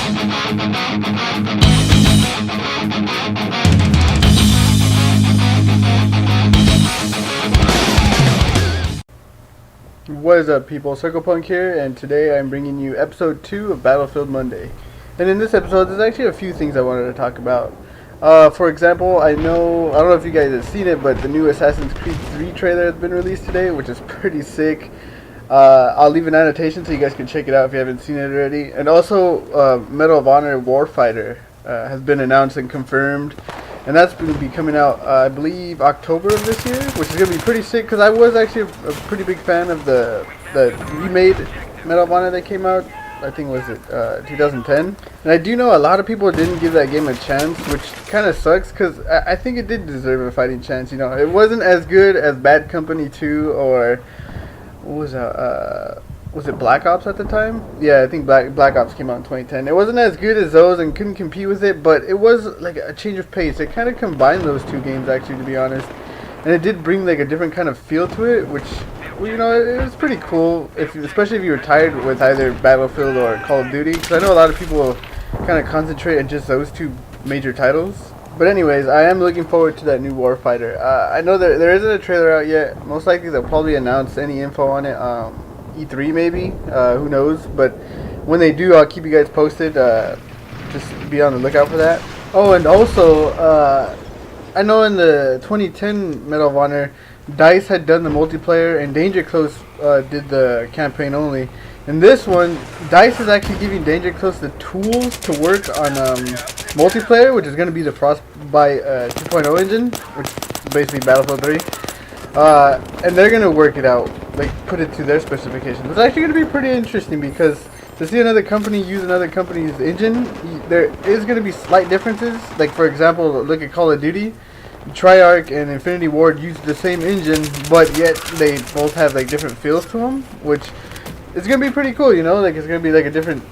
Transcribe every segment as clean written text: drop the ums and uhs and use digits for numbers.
What is up, people? CirclePunk here, and today I'm bringing you episode 2 of Battlefield Monday. And in this episode, there's actually a few things I wanted to talk about. For example, I don't know if you guys have seen it, but the new Assassin's Creed 3 trailer has been released today, which is pretty sick. I'll leave an annotation so you guys can check it out if you haven't seen it already. And also, Medal of Honor Warfighter has been announced and confirmed. And that's going to be coming out, I believe, October of this year, which is going to be pretty sick, because I was actually a pretty big fan of the remade Medal of Honor that came out, I think, was it 2010? And I do know a lot of people didn't give that game a chance, which kind of sucks, because I think it did deserve a fighting chance, you know. It wasn't as good as Bad Company 2 or, what was that, was it Black Ops at the time? Yeah, I think Black Ops came out in 2010. It wasn't as good as those and couldn't compete with it, but it was like a change of pace. It kind of combined those two games, actually, to be honest. And it did bring like a different kind of feel to it, which, well, you know, it was pretty cool, especially if you were tired with either Battlefield or Call of Duty. Because I know a lot of people kind of concentrate on just those two major titles. But anyways, I am looking forward to that new Warfighter. I know there isn't a trailer out yet. Most likely they'll probably announce any info on it. E3 maybe, who knows, but when they do, I'll keep you guys posted. Just be on the lookout for that. Oh, and also, I know in the 2010 Medal of Honor, DICE had done the multiplayer and Danger Close did the campaign only. In this one, DICE is actually giving Danger Close the tools to work on multiplayer, which is going to be the Frostbite 2.0 engine, which is basically Battlefield 3. And they're going to work it out, like put it to their specifications. It's actually going to be pretty interesting, because to see another company use another company's engine, there is going to be slight differences. Like, for example, look at Call of Duty. Treyarch and Infinity Ward use the same engine, but yet they both have like different feels to them, which is going to be pretty cool, you know? Like, it's going to be like a different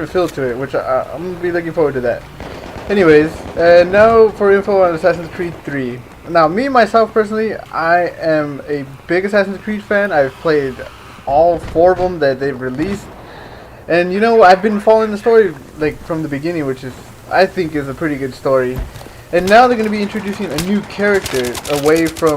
feel to it, which I'm going to be looking forward to that. Anyways, now for info on Assassin's Creed 3. Now, me, myself, personally, I am a big Assassin's Creed fan. I've played all 4 of them that they've released. And, you know, I've been following the story, like, from the beginning, which is, I think, is a pretty good story. And now they're going to be introducing a new character away from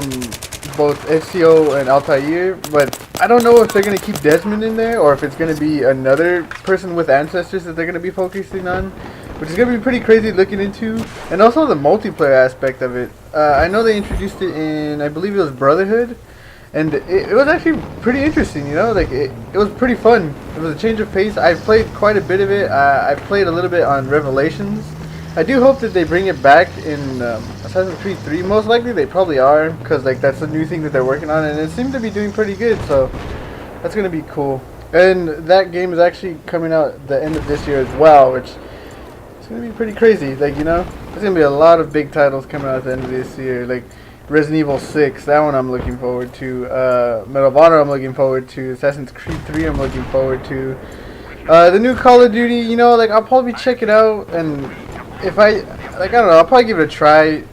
both Ezio and Altair. But I don't know if they're going to keep Desmond in there, or if it's going to be another person with ancestors that they're going to be focusing on, which is going to be pretty crazy looking into. And also the multiplayer aspect of it. I know they introduced it in, I believe it was Brotherhood. And it was actually pretty interesting, you know? Like, it was pretty fun. It was a change of pace. I've played quite a bit of it. I've played a little bit on Revelations. I do hope that they bring it back in Assassin's Creed 3. Most likely they probably are, because like that's a new thing that they're working on. And it seems to be doing pretty good, so that's going to be cool. And that game is actually coming out the end of this year as well, which... it's going to be pretty crazy, like, you know, there's going to be a lot of big titles coming out at the end of this year, like Resident Evil 6, that one I'm looking forward to, Medal of Honor I'm looking forward to, Assassin's Creed 3 I'm looking forward to, the new Call of Duty, you know, like, I'll probably check it out, and if I don't know, I'll probably give it a try.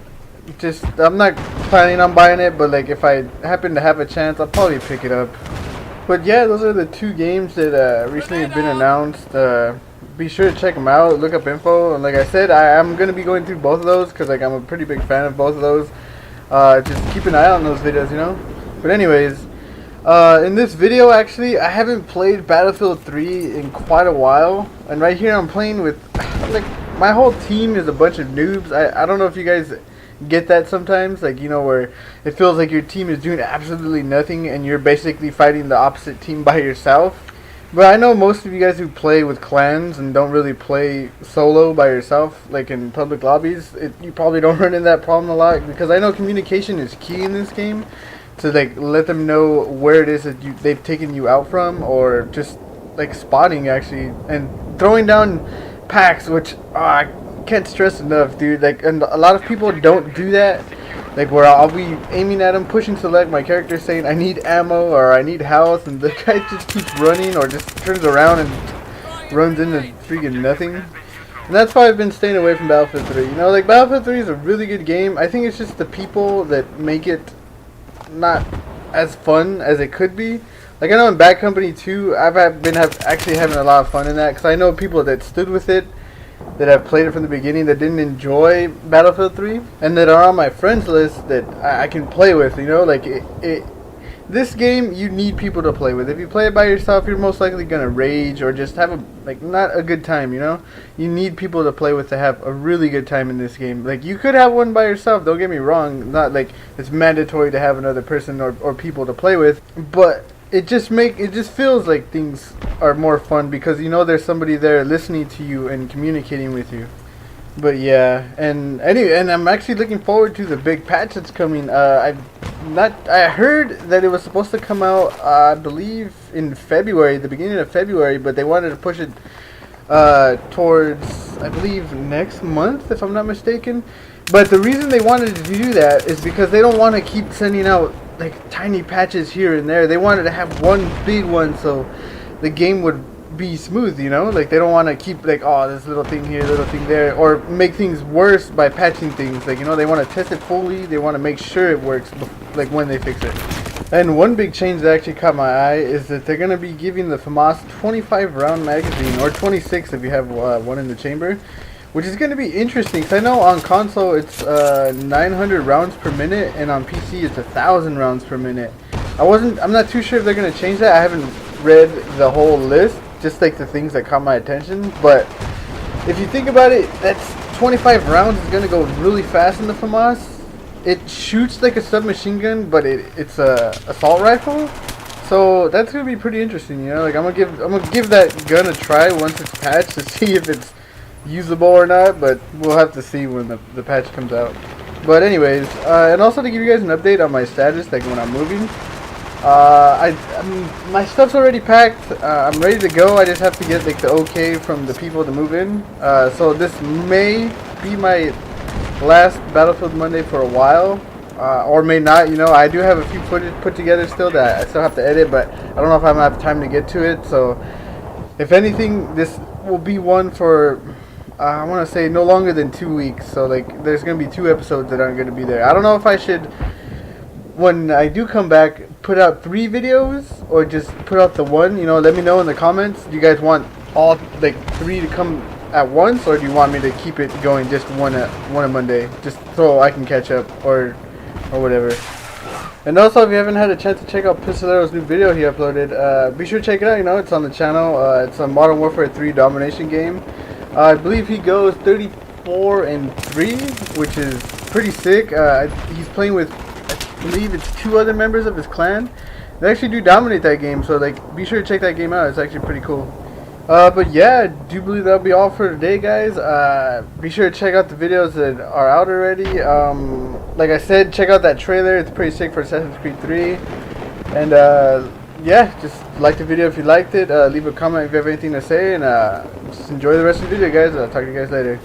Just, I'm not planning on buying it, but, like, if I happen to have a chance, I'll probably pick it up. But yeah, those are the 2 games that recently have been announced. Be sure to check them out, look up info, and like I said, I'm going to be going through both of those, because like I'm a pretty big fan of both of those. Just keep an eye on those videos, you know. But anyways, in this video, actually, I haven't played Battlefield 3 in quite a while, and right here I'm playing with, like, my whole team is a bunch of noobs. I don't know if you guys get that sometimes, like, you know, where it feels like your team is doing absolutely nothing, and you're basically fighting the opposite team by yourself. But I know most of you guys who play with clans and don't really play solo by yourself, like in public lobbies, you probably don't run into that problem a lot, because I know communication is key in this game, to like let them know where it is that they've taken you out from, or just like spotting actually, and throwing down packs, which I can't stress enough, dude. Like, and a lot of people don't do that. Like, where I'll be aiming at him, pushing select, my character saying I need ammo or I need health, and the guy just keeps running or just turns around and runs into freaking nothing. And that's why I've been staying away from Battlefield 3. You know, like, Battlefield 3 is a really good game. I think it's just the people that make it not as fun as it could be. Like I know in Bad Company 2, actually having a lot of fun in that because I know people that stood with it, that have played it from the beginning, that didn't enjoy Battlefield 3, and that are on my friends list that I can play with. You know, like this game you need people to play with. If you play it by yourself, you're most likely gonna rage or just have not a good time. You know, you need people to play with to have a really good time in this game. Like you could have one by yourself. Don't get me wrong. Not like it's mandatory to have another person or people to play with, but it just feels like things are more fun because you know there's somebody there listening to you and communicating with you. But yeah, and anyway, and I'm actually looking forward to the big patch that's coming. I heard that it was supposed to come out, I believe in February, the beginning of February, but they wanted to push it towards, I believe, next month, if I'm not mistaken. But the reason they wanted to do that is because they don't want to keep sending out like tiny patches here and there. They wanted to have one big one so the game would be smooth, you know? Like they don't want to keep like, oh, this little thing here, little thing there, or make things worse by patching things. Like, you know, they want to test it fully. They want to make sure it works like when they fix it. And one big change that actually caught my eye is that they're going to be giving the FAMAS 25 round magazine, or 26 if you have one in the chamber, which is going to be interesting because I know on console it's 900 rounds per minute and on PC it's 1,000 rounds per minute. I'm not too sure if they're going to change that. I haven't read the whole list, just like the things that caught my attention. But if you think about it, that's 25 rounds is going to go really fast in the FAMAS. It shoots like a submachine gun, but it's a assault rifle. So that's going to be pretty interesting, you know? Like I'm gonna give that gun a try once it's patched to see if it's usable or not, but we'll have to see when the patch comes out. But anyways, and also to give you guys an update on my status, like when I'm moving, my stuff's already packed. I'm ready to go. I just have to get like the okay from the people to move in. So this may be my last Battlefield Monday for a while, or may not. You know, I do have a few footage put together still that I still have to edit, but I don't know if I'm gonna have time to get to it. So if anything, this will be one for I want to say no longer than 2 weeks. So like there's going to be 2 episodes that aren't going to be there. I don't know if I should, when I do come back, put out 3 videos or just put out the one. You know, let me know in the comments. Do you guys want all like 3 to come at once, or do you want me to keep it going just one a Monday, just so I can catch up or whatever? And also, if you haven't had a chance to check out Pistolero's new video he uploaded, be sure to check it out. You know, it's on the channel. It's a Modern Warfare 3 domination game. I believe he goes 34-3, which is pretty sick. He's playing with, I believe it's 2 other members of his clan. They actually do dominate that game, so like be sure to check that game out. It's actually pretty cool. But yeah, I do believe that'll be all for today, guys. Be sure to check out the videos that are out already. Like I said, check out that trailer. It's pretty sick for Assassin's Creed 3. And yeah, just like the video if you liked it. Leave a comment if you have anything to say, and just enjoy the rest of the video, guys. I'll talk to you guys later.